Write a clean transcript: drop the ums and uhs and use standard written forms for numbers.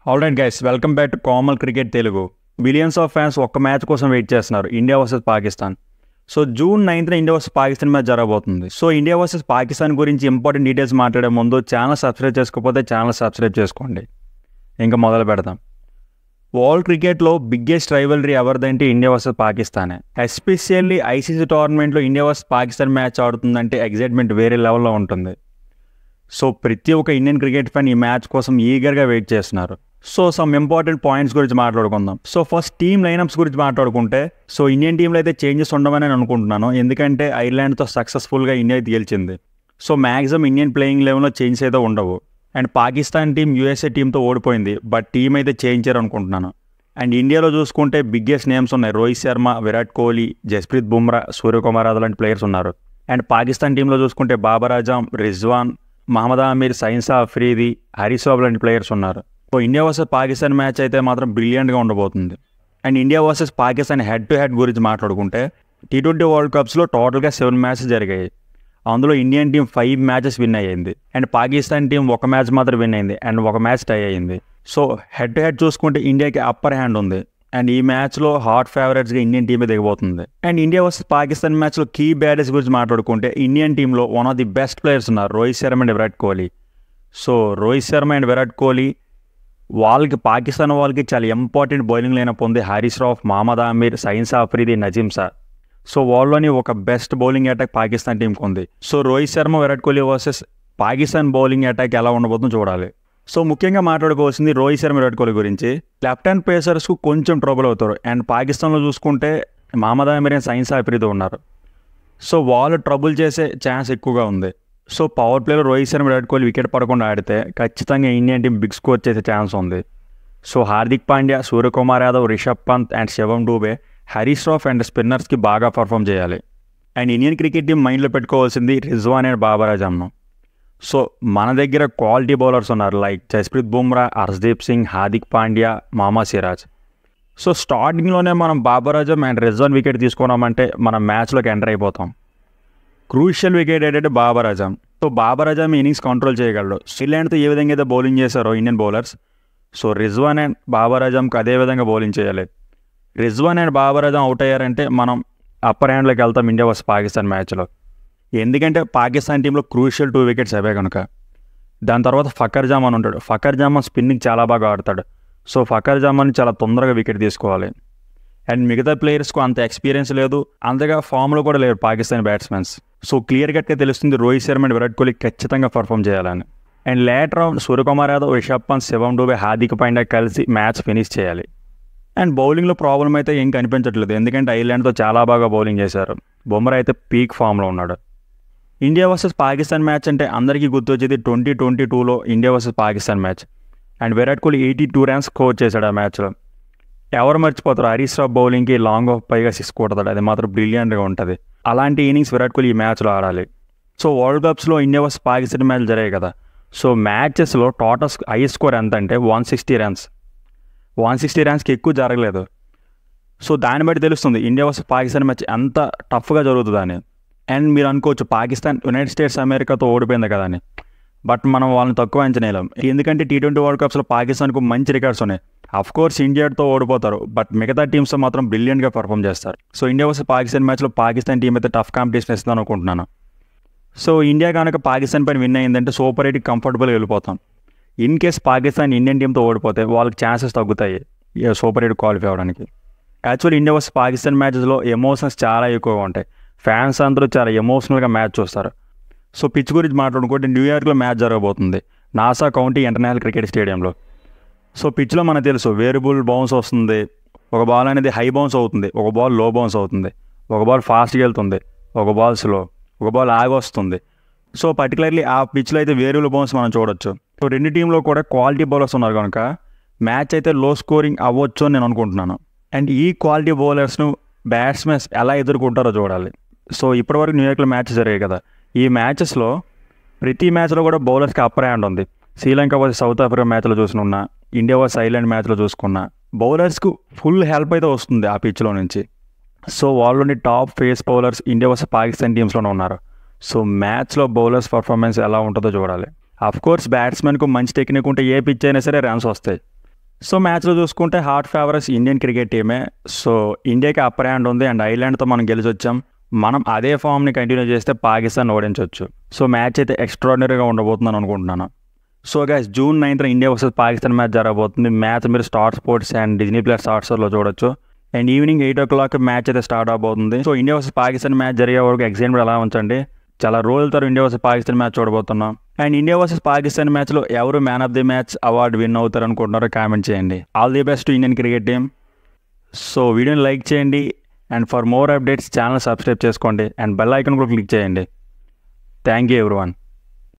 Alright guys, welcome back to common cricket Telugu. Millions of fans ఒక్క match కోసం wait చేస్తున్నారు, India versus Pakistan. So June 9th India versus Pakistan match జరగబోతుంది. So India versus Pakistan గురించి important details మాట్లాడే ముందు channel subscribe చేసుకోకపోతే channel subscribe చేసుకోండి. ఇంకా మొదలు పెడదాం. వరల్డ్ క్రికెట్లో బిగ్గెస్ట్ రైవలరీ ఎవరిదంటే ఇండియా వర్సెస్ పాకిస్తానే. ఎస్పెషల్లీ ఐసీసీ టోర్నమెంట్లో ఇండియా వర్సెస్ పాకిస్తాన్ మ్యాచ్ ఆడుతుందంటే ఎగ్జైట్మెంట్ వేరే లెవెల్లో ఉంటుంది. సో ప్రతి ఒక్క ఇండియన్ క్రికెట్ ఫ్యాన్ ఈ మ్యాచ్ కోసం ఈగర్గా వెయిట్ చేస్తున్నారు. సో సమ్ ఇంపార్టెంట్ పాయింట్స్ గురించి మాట్లాడుకుందాం. సో ఫస్ట్ టీమ్ లైనప్స్ గురించి మాట్లాడుకుంటే, సో ఇండియన్ టీంలో అయితే చేంజెస్ ఉండవని నేను అనుకుంటున్నాను, ఎందుకంటే ఐర్లాండ్తో సక్సెస్ఫుల్గా ఇండియా గెలిచింది. సో మ్యాక్సిమం ఇండియన్ ప్లేయింగ్ లెవెల్లో చేంజెస్ అయితే ఉండవు. అండ్ పాకిస్తాన్ టీం యూఎస్ఏ టీంతో ఓడిపోయింది, బట్ టీం అయితే చేంజ్ చేయాలనుకుంటున్నాను. అండ్ ఇండియాలో చూసుకుంటే బిగ్గెస్ట్ నేమ్స్ ఉన్నాయి. రోహిత్ శర్మ, విరాట్ కోహ్లీ, జస్ప్రీత్ బుమ్రా, సూర్యకుమార్ యాదవ్ లాంటి ప్లేయర్స్ ఉన్నారు. అండ్ పాకిస్తాన్ టీంలో చూసుకుంటే బాబర్ ఆజమ్, రిజ్వాన్, మహమ్మద్ ఆమీర్, సైన్సా అఫ్రీది, హరీష్ రావు లాంటి ప్లేయర్స్ ఉన్నారు. So India versus Pakistan match అయితే మాత్రం బ్రిలియంట్గా ఉండబోతుంది. And India versus Pakistan head to head గురించి మాట్లాడుకుంటే, T20 వరల్డ్ కప్స్లో టోటల్గా 7 మ్యాచెస్ జరిగాయి. అందులో ఇండియన్ టీం 5 మ్యాచెస్ విన్ అయ్యింది. అండ్ పాకిస్తాన్ టీం 1 మ్యాచ్ మాత్రం విన్ అయింది అండ్ 1 మ్యాచ్ టై అయ్యింది. సో హెడ్ టు హెడ్ చూసుకుంటే ఇండియాకి అప్పర్ హ్యాండ్ ఉంది. అండ్ ఈ మ్యాచ్లో హాట్ ఫేవరెట్స్గా ఇండియన్ టీమే దిగబోతుంది. అండ్ ఇండియా వర్సెస్ పాకిస్తాన్ మ్యాచ్లో కీ బ్యాటర్స్ గురించి మాట్లాడుకుంటే, ఇండియన్ టీంలో one of the best players ఉన్నారు, Rohit Sharma and Virat Kohli. So Rohit Sharma and Virat Kohli వాళ్ళకి, పాకిస్తాన్ వాళ్ళకి చాలా ఇంపార్టెంట్ బౌలింగ్ లైనప్ ఉంది. హరీష్ రావు, మహమ్మద్ ఆమీర్, సైన్సా అఫ్రీది, నజీమ్ షా. సో వాళ్ళని ఒక బెస్ట్ బౌలింగ్ అటాక్ పాకిస్తాన్ టీంకి ఉంది. So Rohit Sharma, Virat Kohli versus Pakistan bowling attack ఎలా ఉండబోతుందో చూడాలి. సో ముఖ్యంగా మాట్లాడుకోవాల్సింది రోహిత్ శర్మ, విరాట్ కోహ్లీ గురించి. లెఫ్ట్ హ్యాండ్ పేసర్స్కు కొంచెం ట్రబుల్ అవుతారు. అండ్ పాకిస్తాన్లో చూసుకుంటే మహమ్మద్ ఆమీర్ అండ్ సైన్సా అఫ్రీది ఉన్నారు. సో వాళ్ళు ట్రబుల్ చేసే ఛాన్స్ ఎక్కువగా ఉంది. సో పవర్ ప్లేలో రోహిత్ శర్మ, విరాట్ కోహ్లీ వికెట్ పడకుండా ఆడితే ఖచ్చితంగా ఇండియన్ టీం బిగ్ స్కోర్ చేసే ఛాన్స్ ఉంది. So Hardik Pandya, Suryakumar Yadav, Rishabh Pant and Shivam Dube, Harish Rao and స్పిన్నర్స్కి బాగా పర్ఫామ్ చేయాలి. అండ్ ఇండియన్ క్రికెట్ టీం మైండ్లో పెట్టుకోవాల్సింది రిజ్వాన్ అండ్ బాబర్ ఆజమ్ను. సో మన దగ్గర క్వాలిటీ బౌలర్స్ ఉన్నారు, లైక్ జస్ప్రీత్ బుమ్రా, హర్షదీప్ సింగ్, హార్దిక్ పాండ్యా, మహమ్మద్ సిరాజ్. సో స్టార్టింగ్లోనే మనం బాబర్ ఆజమ్ అండ్ రిజ్వాన్ వికెట్ తీసుకున్నామంటే మనం మ్యాచ్లోకి ఎంటర్ అయిపోతాం. క్రూషియల్ వికెట్ ఏంటంటే Babar Azam. So Babar Azam innings control చేయగలడు. శ్రీలాండ్తో ఏ విధంగా అయితే బౌలింగ్ చేశారో Indian bowlers, so Rizwan and Babar ఆజమ్కి అదే విధంగా బౌలింగ్ చేయాలి. రిజ్వాన్ అండ్ బాబర్ ఆజమ్ అవుట్ అయ్యారంటే మనం అప్పర్ హ్యాండ్లోకి వెళ్తాం ఇండియా వర్సెస్ పాకిస్తాన్ మ్యాచ్లో. ఎందుకంటే పాకిస్తాన్ టీంలో క్రూషియల్ 2 వికెట్స్ అవే కనుక. దాని తర్వాత ఫకర్ జమాన్ ఉంటాడు. ఫకర్ జమాన్ స్పిన్నింగ్ చాలా బాగా ఆడతాడు. సో ఫకర్ జమాన్ చాలా తొందరగా వికెట్ తీసుకోవాలి. అండ్ మిగతా ప్లేయర్స్కు అంత ఎక్స్పీరియన్స్ లేదు, అంతగా ఫామ్లో కూడా లేరు పాకిస్తాన్ బ్యాట్స్మెన్స్. సో క్లియర్ కట్గా తెలుస్తుంది రోహిత్ శర్మ అండ్ విరాట్ కోహ్లీ ఖచ్చితంగా పర్ఫామ్ చేయాలని. And later round Suryakumar Yadav, Rishabh Pant, Shivam Dube, Hardik Pandya కలిసి మ్యాచ్ ఫినిష్ చేయాలి. అండ్ బౌలింగ్లో ప్రాబ్లం అయితే ఏం కనిపించట్లేదు, ఎందుకంటే ఐర్లాండ్తో చాలా బాగా బౌలింగ్ చేశారు. బుమ్రా అయితే పీక్ ఫామ్లో ఉన్నాడు. ఇండియా వర్సెస్ పాకిస్తాన్ మ్యాచ్ అంటే అందరికీ గుర్తొచ్చేది 2022లో India versus Pakistan match. And Virat Kohli 82 runs score చేశాడు ఆ మ్యాచ్లో. ఎవరు మర్చిపోతారు, హరీష్ రావు బౌలింగ్కి లాంగ్ ఆఫ్ పైగా 6 కొడతాడు, అది మాత్రం బ్రిలియంట్గా ఉంటుంది. అలాంటి ఇన్నింగ్స్ విరాట్ కోహ్లీ ఈ మ్యాచ్లో ఆడాలి. సో వరల్డ్ కప్స్లో ఇండియా వర్సెస్ పాకిస్తాన్ మ్యాచ్ జరిగాయి కదా. సో మ్యాచెస్లో టోటల్ హై స్కోర్ ఎంత అంటే 160 రన్స్. 160 రన్స్కి ఎక్కువ జరగలేదు. సో దాన్ని బట్టి తెలుస్తుంది ఇండియా వర్సెస్ పాకిస్తాన్ మ్యాచ్ ఎంత టఫ్గా జరుగుతుందని. అండ్ మీరు అనుకోవచ్చు పాకిస్తాన్ యునైటెడ్ స్టేట్స్ అమెరికాతో ఓడిపోయింది కదా అని, బట్ మనం వాళ్ళని తక్కువ అంచనా వేయలేం. ఎందుకంటే T20 వరల్డ్ కప్స్లో పాకిస్తాన్కు మంచి రికార్డ్స్ ఉన్నాయి. అఫ్కోర్స్ ఇండియాతో ఓడిపోతారు, బట్ మిగతా టీమ్స్ మాత్రం బ్రిలియంట్గా పర్ఫామ్ చేస్తారు. సో ఇండియా వర్సెస్ పాకిస్తాన్ మ్యాచ్లో పాకిస్తాన్ టీం అయితే టఫ్ కాంపిటీషన్ ఇస్తుందని అనుకుంటున్నాను. సో ఇండియా కనుక పాకిస్తాన్ పైన విన్ అయిందంటే సూపర్ 8కి కంఫర్టబుల్గా వెళ్ళిపోతాం. ఇన్ కేస్ పాకిస్తాన్ ఇండియన్ టీంతో ఓడిపోతే వాళ్ళకి ఛాన్సెస్ తగ్గుతాయి సూపర్ 8 క్వాలిఫై అవ్వడానికి. యాక్చువల్లీ ఇండియా వర్సెస్ పాకిస్తాన్ మ్యాచెస్లో ఎమోషన్స్ చాలా ఎక్కువగా ఉంటాయి. ఫ్యాన్స్ అందరూ చాలా ఎమోషనల్గా మ్యాచ్ చూస్తారు. సో పిచ్ గురించి మాట్లాడుకుంటే న్యూయార్క్లో మ్యాచ్ జరగబోతుంది, నాసా కౌంటీ ఇంటర్నేషనల్ క్రికెట్ స్టేడియంలో. సో పిచ్లో మనకు తెలుసు వేరియబుల్ బౌన్స్ వస్తుంది, ఒక బాల్ అనేది హై బౌన్స్ అవుతుంది, ఒక బాల్ లో బౌన్స్ అవుతుంది, ఒక బాల్ ఫాస్ట్గా వెళ్తుంది, ఒక బాల్ స్లో, ఒక బాల్ ఆగి వస్తుంది. సో పర్టికులర్లీ ఆ పిచ్లో అయితే వేరియబుల్ బౌన్స్ మనం చూడొచ్చు. సో రెండు టీంలో కూడా క్వాలిటీ బౌలర్స్ ఉన్నారు కనుక మ్యాచ్ అయితే లో స్కోరింగ్ అవ్వచ్చు అని నేను అనుకుంటున్నాను. అండ్ ఈ క్వాలిటీ బౌలర్స్ను బ్యాట్స్మెన్స్ ఎలా ఎదుర్కొంటారో చూడాలి. సో ఇప్పటివరకు న్యూయార్క్లో మ్యాచెస్ జరిగాయి కదా, ఈ మ్యాచెస్లో ప్రతి మ్యాచ్లో కూడా బౌలర్స్కి అప్పర్ హ్యాండ్ ఉంది. శ్రీలంక వర్సెస్ సౌత్ ఆఫ్రికా మ్యాచ్లో చూసుకున్నా, ఇండియా వర్సెస్ ఐర్లాండ్ మ్యాచ్లో చూసుకున్నా బౌలర్స్కు ఫుల్ హెల్ప్ అయితే వస్తుంది ఆ పిచ్లో నుంచి. సో వాళ్ళని top pace bowlers India versus Pakistan టీమ్స్లోనే ఉన్నారు. సో మ్యాచ్లో బౌలర్స్ పర్ఫార్మెన్స్ ఎలా ఉంటుందో చూడాలి. అఫ్కోర్స్ బ్యాట్స్మెన్కు మంచి టెక్నిక్ ఉంటే ఏ పిచ్ అయినా సరే రన్స్ వస్తాయి. సో మ్యాచ్లో చూసుకుంటే హాట్ ఫేవరెట్స్ ఇండియన్ క్రికెట్ టీమే. సో ఇండియాకి అప్పర్ హ్యాండ్ ఉంది అండ్ ఐర్లాండ్తో మనం గెలిచి వచ్చాం. మనం అదే ఫామ్ని కంటిన్యూ చేస్తే పాకిస్తాన్ ఓడించవచ్చు. సో మ్యాచ్ అయితే ఎక్స్ట్రాడినరీగా ఉండబోతుందని అనుకుంటున్నాను. So guys, June 9th India versus Pakistan match జరగబోతుంది. మ్యాచ్ మీరు Star Sports and Disney plus హాట్స్టార్లో చూడొచ్చు. అండ్ ఈవినింగ్ 8 o'clock మ్యాచ్ అయితే స్టార్ట్ అవబోతుంది. So India versus Pakistan match జరిగే వరకు ఎగ్జైట్మెంట్ అలా ఉంచండి. చాలా రోజుల తర్వాత ఇండియా వర్సెస్ పాకిస్తాన్ మ్యాచ్ చూడబోతున్నాం. అండ్ ఇండియా వర్సెస్ పాకిస్తాన్ మ్యాచ్లో ఎవరు man of the match award win అవుతారు అనుకుంటున్నారో కామెంట్ చేయండి. All the best to Indian cricket team. So వీడియోని లైక్ చేయండి and for more updates channel subscribe చేసుకోండి అండ్ బెల్ ఐకాన్ కూడా క్లిక్ చేయండి. Thank you everyone.